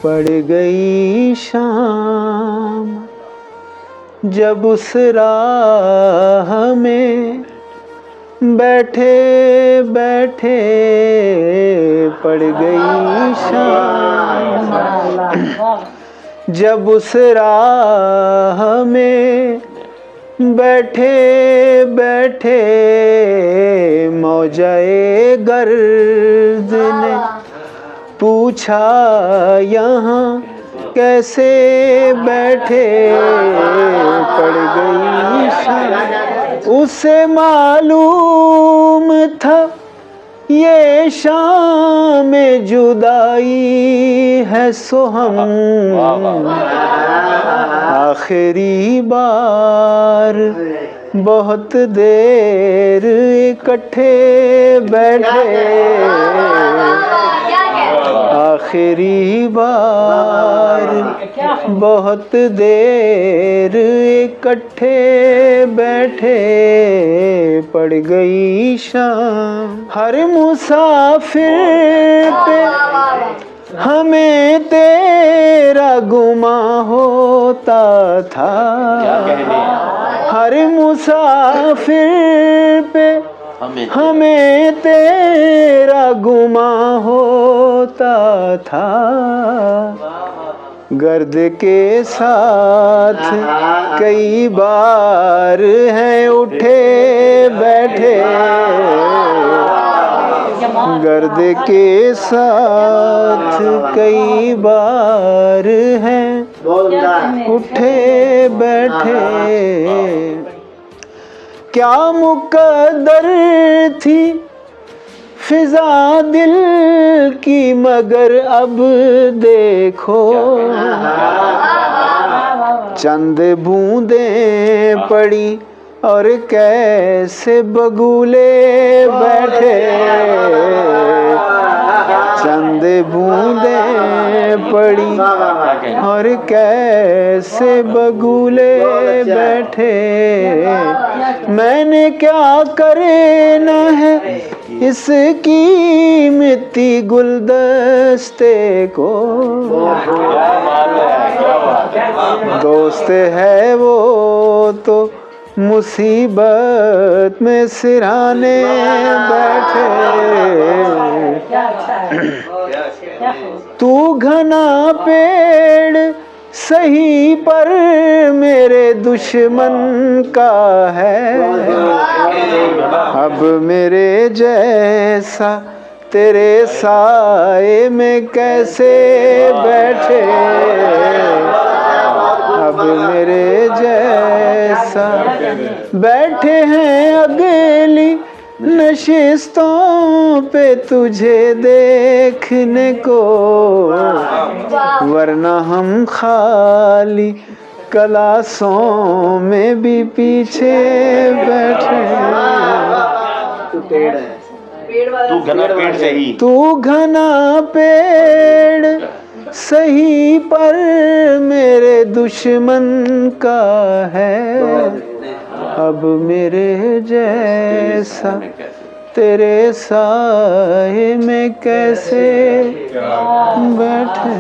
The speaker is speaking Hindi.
पड़ गई शाम, जब उस राह में बैठे बैठे पड़ गई शाम, जब उस राह में बैठे बैठे मौजाए गर्द ने पूछा यहाँ कैसे बैठे पड़ गई शाम। उसे मालूम था ये शाम जुदाई है, सो हम आखिरी बार बहुत देर इकट्ठे बैठे, आखिरी बार बहुत देर इकट्ठे बैठे पड़ गई शाम। हर मुसाफिर पे हमें तेरा गुमा होता था, हर मुसाफिर पे हमें तेरा गुमा होता था। गर्द के साथ कई बार हैं उठे बैठे, गर्द के साथ कई बार हैं उठे बैठे। क्या मुकद्दर थी फिजा दिल की, मगर अब देखो चंद बूंदें पड़ी और कैसे बगुले बैठे, चंद बूंदें पड़ी और कैसे बगुले बैठे। मैंने क्या करना है इस कीमती गुलदस्ते को, दोस्त है वो तो मुसीबत में सिराने बैठे। तू घना पेड़ सही पर मेरे दुश्मन का है, अब मेरे जैसा तेरे साए में कैसे बैठे, अब मेरे जैसा बैठे हैं अगली नशिस्तों पे तुझे देखने को, वरना हम खाली क्लासों में भी पीछे बैठे। तू घना पेड़ सही, तू घना पेड़ सही पर मेरे दुश्मन का है, अब मेरे जैसा तेरे साए में कैसे बैठे।